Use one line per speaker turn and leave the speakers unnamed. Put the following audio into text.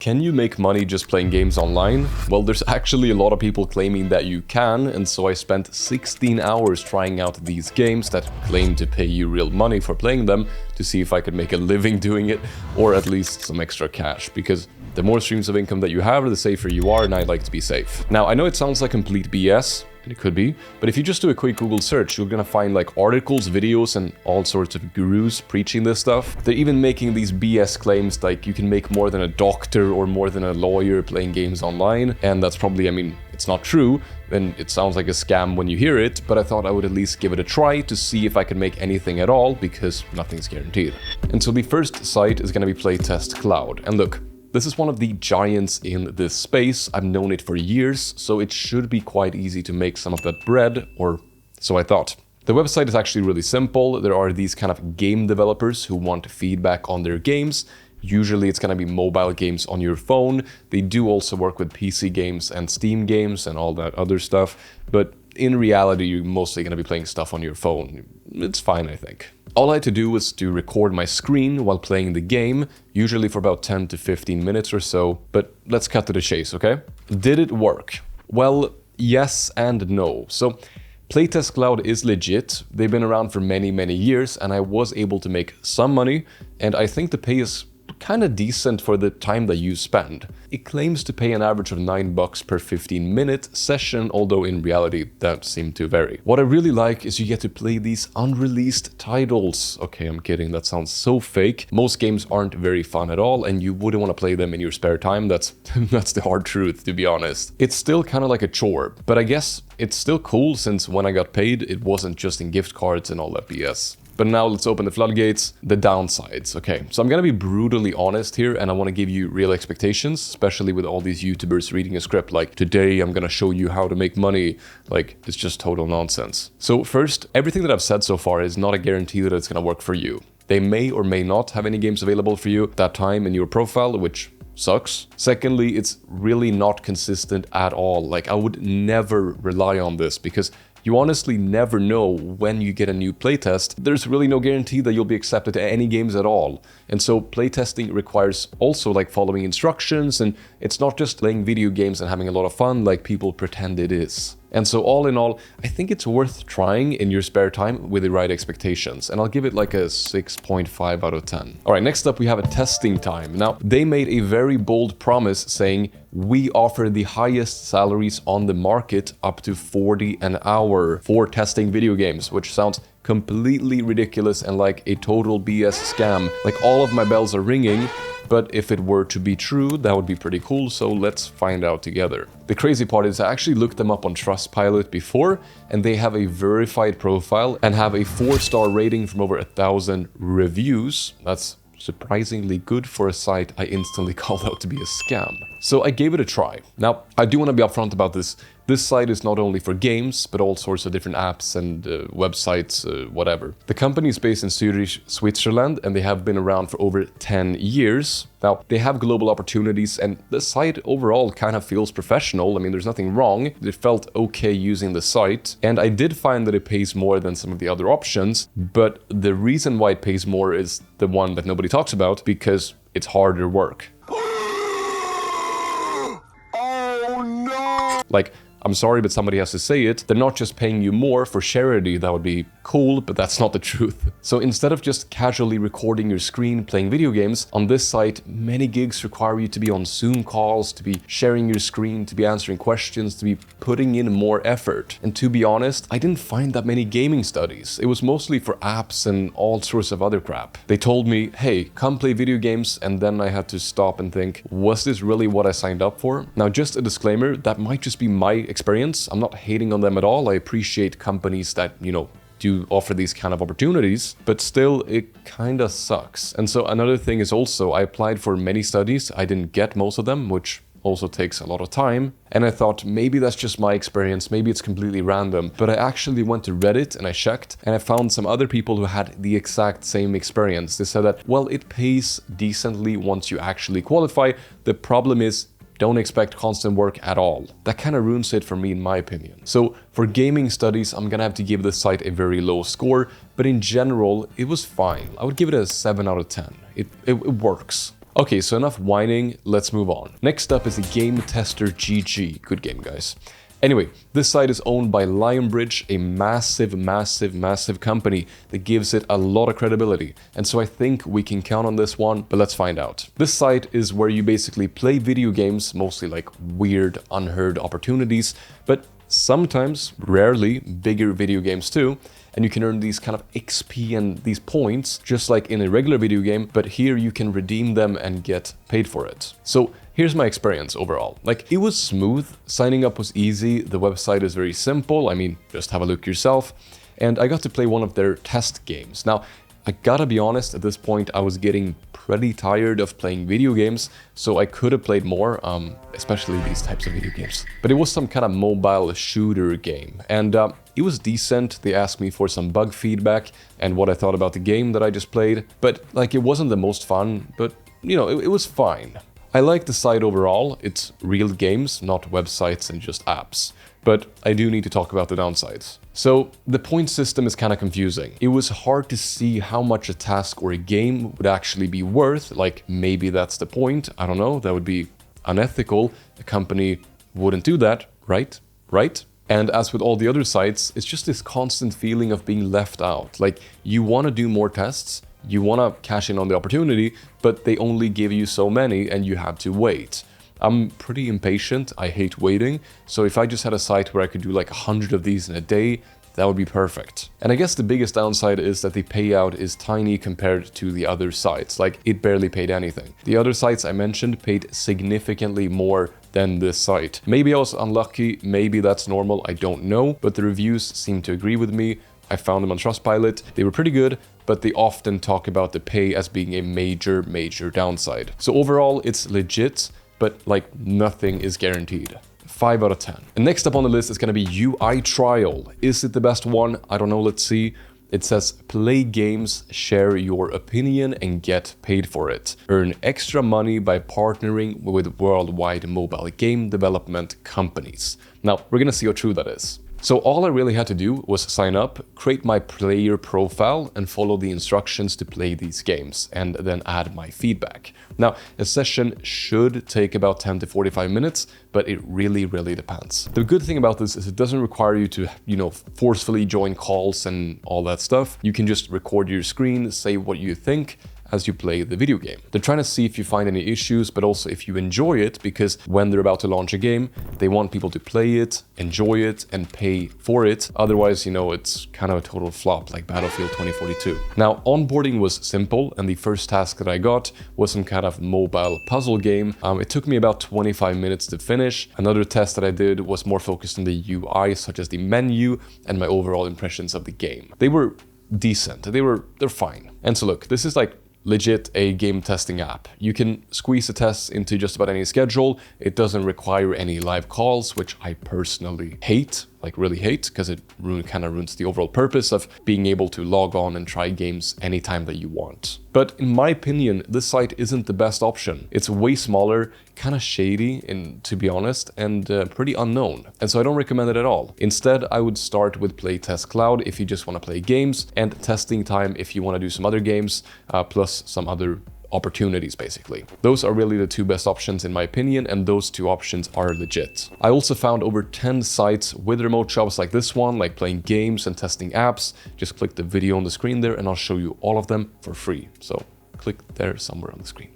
Can you make money just playing games online? Well, there's actually a lot of people claiming that you can, and so I spent 16 hours trying out these games that claim to pay you real money for playing them to see if I could make a living doing it, or at least some extra cash, because the more streams of income that you have, the safer you are, and I like to be safe. Now, I know it sounds like complete BS, and it could be, but if you just do a quick Google search, you're gonna find like articles, videos, and all sorts of gurus preaching this stuff. They're even making these BS claims like you can make more than a doctor or more than a lawyer playing games online, and that's probably, I mean, it's not true, and it sounds like a scam when you hear it, but I thought I would at least give it a try to see if I could make anything at all, because nothing's guaranteed. And so the first site is gonna be Playtest Cloud, and look, this is one of the giants in this space. I've known it for years, so it should be quite easy to make some of that bread, or so I thought. The website is actually really simple. There are these kind of game developers who want feedback on their games. Usually it's going to be mobile games on your phone. They do also work with PC games and Steam games and all that other stuff, but in reality, you're mostly going to be playing stuff on your phone. It's fine, I think. All I had to do was to record my screen while playing the game, usually for about 10 to 15 minutes or so, but let's cut to the chase, okay? Did it work? Well, yes and no. So, Playtest Cloud is legit. They've been around for many, many years, and I was able to make some money, and I think the pay is kind of decent for the time that you spend. It claims to pay an average of $9 per 15-minute session, although in reality that seemed to vary. What I really like is you get to play these unreleased titles. Okay, I'm kidding, that sounds so fake. Most games aren't very fun at all, and you wouldn't want to play them in your spare time. That's the hard truth, to be honest. It's still kind of like a chore, but I guess it's still cool since when I got paid, it wasn't just in gift cards and all that BS. But now let's open the floodgates, the downsides. Okay, so I'm gonna be brutally honest here, and I wanna give you real expectations, especially with all these YouTubers reading a script like, today I'm gonna show you how to make money. Like, it's just total nonsense. So first, everything that I've said so far is not a guarantee that it's gonna work for you. They may or may not have any games available for you at that time in your profile, which sucks. Secondly, it's really not consistent at all. Like, I would never rely on this because you honestly never know when you get a new playtest. There's really no guarantee that you'll be accepted to any games at all. And so playtesting requires also like following instructions, and it's not just playing video games and having a lot of fun like people pretend it is. And so all in all, I think it's worth trying in your spare time with the right expectations, and I'll give it like a 6.5 out of 10. All right, next up we have a testing time. Now, they made a very bold promise saying, we offer the highest salaries on the market, up to 40 an hour for testing video games, which sounds completely ridiculous and like a total BS scam. Like, all of my bells are ringing. But if it were to be true, that would be pretty cool, so let's find out together. The crazy part is I actually looked them up on Trustpilot before, and they have a verified profile and have a 4-star rating from over 1,000 reviews. That's surprisingly good for a site I instantly called out to be a scam. So I gave it a try. Now, I do want to be upfront about this. This site is not only for games, but all sorts of different apps and websites, whatever. The company is based in Zurich, Switzerland, and they have been around for over 10 years. Now, they have global opportunities, and the site overall kind of feels professional. I mean, there's nothing wrong. It felt okay using the site, and I did find that it pays more than some of the other options, but the reason why it pays more is the one that nobody talks about, because it's harder work. Oh no! Like, I'm sorry, but somebody has to say it. They're not just paying you more for charity. That would be cool, but that's not the truth. So instead of just casually recording your screen playing video games, on this site, many gigs require you to be on Zoom calls, to be sharing your screen, to be answering questions, to be putting in more effort. And to be honest, I didn't find that many gaming studies. It was mostly for apps and all sorts of other crap. They told me, hey, come play video games, and then I had to stop and think, was this really what I signed up for? Now, just a disclaimer, that might just be my experience. I'm not hating on them at all. I appreciate companies that, you know, do offer these kind of opportunities, but still it kind of sucks. And so another thing is also, I applied for many studies. I didn't get most of them, which also takes a lot of time. And I thought, maybe that's just my experience, maybe it's completely random. But I actually went to Reddit and I checked, and I found some other people who had the exact same experience. They said that, well, it pays decently once you actually qualify. The problem is, don't expect constant work at all. That kind of ruins it for me, in my opinion. So for gaming studies, I'm gonna have to give this site a very low score, but in general, it was fine. I would give it a 7 out of 10. It works. Okay, so enough whining, let's move on. Next up is the Game Tester GG. Good game, guys. Anyway, this site is owned by Lionbridge, a massive company that gives it a lot of credibility. And so I think we can count on this one, but let's find out. This site is where you basically play video games, mostly like weird, unheard opportunities, but sometimes, rarely, bigger video games too. And you can earn these kind of XP and these points, just like in a regular video game, but here you can redeem them and get paid for it. So here's my experience overall. Like, it was smooth, signing up was easy, the website is very simple, I mean, just have a look yourself. And I got to play one of their test games. Now, I gotta be honest, at this point I was getting pretty tired of playing video games, so I could have played more, especially these types of video games. But it was some kind of mobile shooter game, and it was decent. They asked me for some bug feedback and what I thought about the game that I just played, but like, it wasn't the most fun, but you know, it was fine. I like the site overall. It's real games, not websites and just apps. But I do need to talk about the downsides. So the point system is kind of confusing. It was hard to see how much a task or a game would actually be worth. Like, maybe that's the point. I don't know. That would be unethical. A company wouldn't do that, right? Right? And as with all the other sites, it's just this constant feeling of being left out. Like, you want to do more tests, you want to cash in on the opportunity, but they only give you so many and you have to wait. I'm pretty impatient, I hate waiting, so if I just had a site where I could do like 100 of these in a day, that would be perfect. And I guess the biggest downside is that the payout is tiny compared to the other sites, like it barely paid anything. The other sites I mentioned paid significantly more than this site. Maybe I was unlucky, maybe that's normal, I don't know, but the reviews seem to agree with me. I found them on Trustpilot, they were pretty good, but they often talk about the pay as being a major downside. So overall, it's legit, but like nothing is guaranteed. 5 out of 10. And next up on the list is gonna be UI Trial. Is it the best one? I don't know, let's see. It says, play games, share your opinion, and get paid for it. Earn extra money by partnering with worldwide mobile game development companies. Now, we're gonna see how true that is. So all I really had to do was sign up, create my player profile, and follow the instructions to play these games, and then add my feedback. Now, a session should take about 10 to 45 minutes, but it really depends. The good thing about this is it doesn't require you to, forcefully join calls and all that stuff. You can just record your screen, say what you think, as you play the video game. They're trying to see if you find any issues, but also if you enjoy it, because when they're about to launch a game, they want people to play it, enjoy it, and pay for it. Otherwise, it's kind of a total flop like Battlefield 2042. Now, onboarding was simple, and the first task that I got was some kind of mobile puzzle game. It took me about 25 minutes to finish. Another test that I did was more focused on the UI, such as the menu and my overall impressions of the game. They were decent, they're fine. And so look, this is like legit a game testing app. You can squeeze the tests into just about any schedule. It doesn't require any live calls, which I personally hate, like really hate, because it kind of ruins the overall purpose of being able to log on and try games anytime that you want. But in my opinion, this site isn't the best option. It's way smaller, kind of shady, to be honest, and pretty unknown. And so I don't recommend it at all. Instead, I would start with Playtest Cloud if you just want to play games, and Testing Time if you want to do some other games, plus some other opportunities, basically. Those are really the two best options in my opinion, and those two options are legit. I also found over 10 sites with remote jobs like this one, like playing games and testing apps. Just click the video on the screen there and I'll show you all of them for free. So click there somewhere on the screen.